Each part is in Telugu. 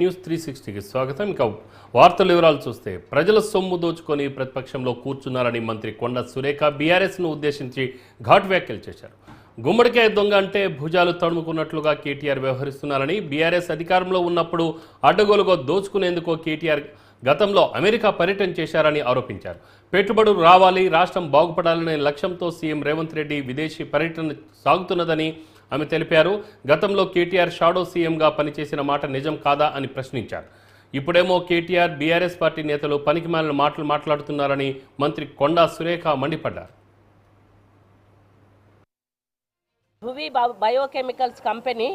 న్యూస్ 360కి స్వాగతం. ఇక వార్తల వివరాలు చూస్తే ప్రజల సొమ్ము దోచుకొని ప్రతిపక్షంలో కూర్చున్నారని మంత్రి కొండ సురేఖ బీఆర్ఎస్ను ఉద్దేశించి ఘాటు వ్యాఖ్యలు చేశారు. గుమ్మడికాయ దొంగ అంటే భుజాలు తడుముకున్నట్లుగా కేటీఆర్ వ్యవహరిస్తున్నారని, బీఆర్ఎస్ అధికారంలో ఉన్నప్పుడు అడ్డగోలుగా దోచుకునేందుకు కేటీఆర్ గతంలో అమెరికా పర్యటన చేశారని ఆరోపించారు. పెట్టుబడులు రావాలి, రాష్ట్రం బాగుపడాలనే లక్ష్యంతో సీఎం రేవంత్ రెడ్డి విదేశీ పర్యటన సాగుతున్నదని ఆమె తెలిపారు. గతంలో కేటీఆర్ షాడో సీఎంగా పనిచేసిన మాట నిజం కాదా అని ప్రశ్నించారు. ఇప్పుడేమో కేటీఆర్ బీఆర్ఎస్ పార్టీ నేతలు పనికిమాలిన మాటలు మాట్లాడుతున్నారని మంత్రి కొండా సురేఖ మండిపడ్డారు. భువి బయోకెమికల్స్ కంపెనీ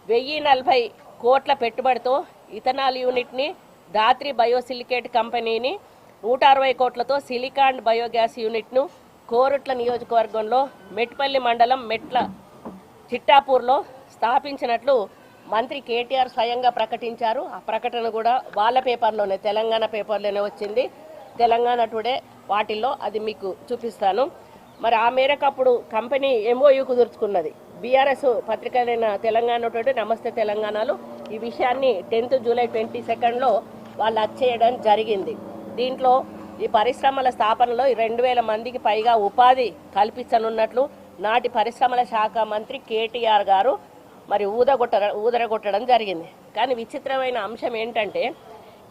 1040 కోట్ల పెట్టుబడితో ఇథనాల్ యూనిట్ని, ధాత్రి బయోసిలికేట్ కంపెనీని 160 కోట్లతో సిలికాన్ బయోగ్యాస్ యూనిట్ను కోరుట్ల నియోజకవర్గంలో మెట్పల్లి మండలం మెట్ల చిట్టాపూర్లో స్థాపించినట్లు మంత్రి కేటీఆర్ స్వయంగా ప్రకటించారు. ఆ ప్రకటన కూడా వాళ్ళ పేపర్లోనే, తెలంగాణ పేపర్లోనే వచ్చింది. తెలంగాణ టుడే వాటిల్లో అది మీకు చూపిస్తాను. మరి ఆ మేరకు అప్పుడు కంపెనీ ఎంఓయూ కుదుర్చుకున్నది. బీఆర్ఎస్ పత్రికలైన తెలంగాణ టుడే, నమస్తే తెలంగాణలో ఈ విషయాన్ని 10th జూలై 22 వాళ్ళు అచ్చేయడం జరిగింది. దీంట్లో ఈ పరిశ్రమల స్థాపనలో 2000 మందికి పైగా ఉపాధి కల్పించనున్నట్లు నాటి పరిశ్రమల శాఖ మంత్రి కేటీఆర్ గారు మరి ఊదరగొట్టడం జరిగింది. కానీ విచిత్రమైన అంశం ఏంటంటే,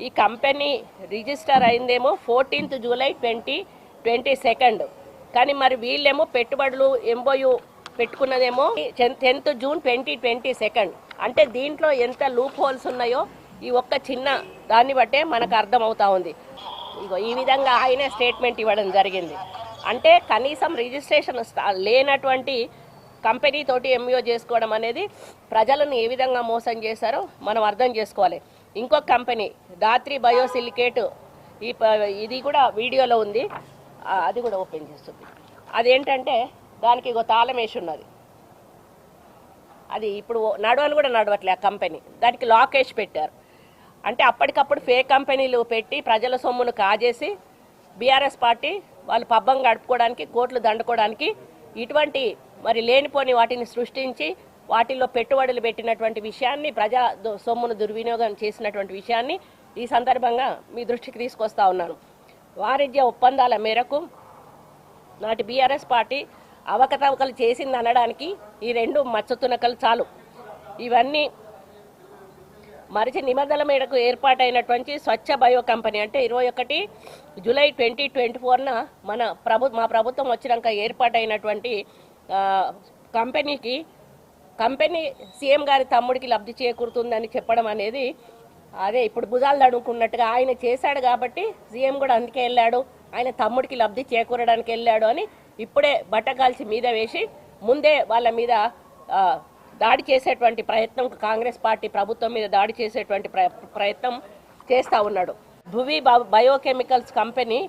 ఈ కంపెనీ రిజిస్టర్ అయిందేమో 14th జూలై 2022, కానీ మరి వీళ్ళేమో పెట్టుబడులు ఎంఓయూ పెట్టుకున్నదేమో 10th జూన్ 2022. అంటే దీంట్లో ఎంత లూప్ హోల్స్ ఉన్నాయో ఈ ఒక్క చిన్న దాన్ని బట్టే మనకు అర్థమవుతా ఉంది. ఇగో ఈ విధంగా ఆయనే స్టేట్మెంట్ ఇవ్వడం జరిగింది. అంటే కనీసం రిజిస్ట్రేషన్ లేనటువంటి కంపెనీ తోటి ఎంఓయూ చేసుకోవడం అనేది ప్రజలను ఏ విధంగా మోసం చేశారో మనం అర్థం చేసుకోవాలి. ఇంకొక కంపెనీ ధాత్రి బయోసిలికేట్, ఇది కూడా వీడియోలో ఉంది, అది కూడా ఓపెన్ చేస్తుంది. అదేంటంటే దానికి ఇగో తాళం వేసి ఉన్నది. అది ఇప్పుడు నడవని కూడా నడవట్లే ఆ కంపెనీ, దానికి లాక్ వేసి పెట్టారు. అంటే అప్పటికప్పుడు ఫేక్ కంపెనీలు పెట్టి ప్రజల సొమ్మును కాజేసి బీఆర్ఎస్ పార్టీ వాళ్ళు పబ్బం గడుపుకోవడానికి, కోట్లు దండుకోవడానికి ఇటువంటి మరి లేనిపోని వాటిని సృష్టించి వాటిల్లో పెట్టుబడులు పెట్టినటువంటి విషయాన్ని, ప్రజా సొమ్మును దుర్వినియోగం చేసినటువంటి విషయాన్ని ఈ సందర్భంగా మీ దృష్టికి తీసుకొస్తా ఉన్నాను. వాణిజ్య ఒప్పందాల మేరకు నాటి బీఆర్ఎస్ పార్టీ అవకతవకలు చేసింది అనడానికి ఈ 2 మచ్చతునకలు చాలు. ఇవన్నీ మరిచి నిబంధనల మేరకు ఏర్పాటైనటువంటి స్వచ్ఛ బయో కంపెనీ, అంటే 21 జూలై 2024 మా ప్రభుత్వం వచ్చినాక ఏర్పాటైనటువంటి కంపెనీ సీఎం గారి తమ్ముడికి లబ్ధి చేకూరుతుందని చెప్పడం అనేది అదే ఇప్పుడు భుజాలు తడుముకున్నట్టుగా ఆయన చేశాడు కాబట్టి సీఎం కూడా అందుకే వెళ్ళాడు, ఆయన తమ్ముడికి లబ్ధి చేకూరడానికి వెళ్ళాడు అని ఇప్పుడే బట్టగాల్చి మీద వేసి ముందే వాళ్ళ మీద దాడి చేసేటువంటి ప్రయత్నం, కాంగ్రెస్ పార్టీ ప్రభుత్వం మీద దాడి చేసేటువంటి ప్రయత్నం చేస్తూ ఉన్నాడు. భువి బయోకెమికల్స్ కంపెనీ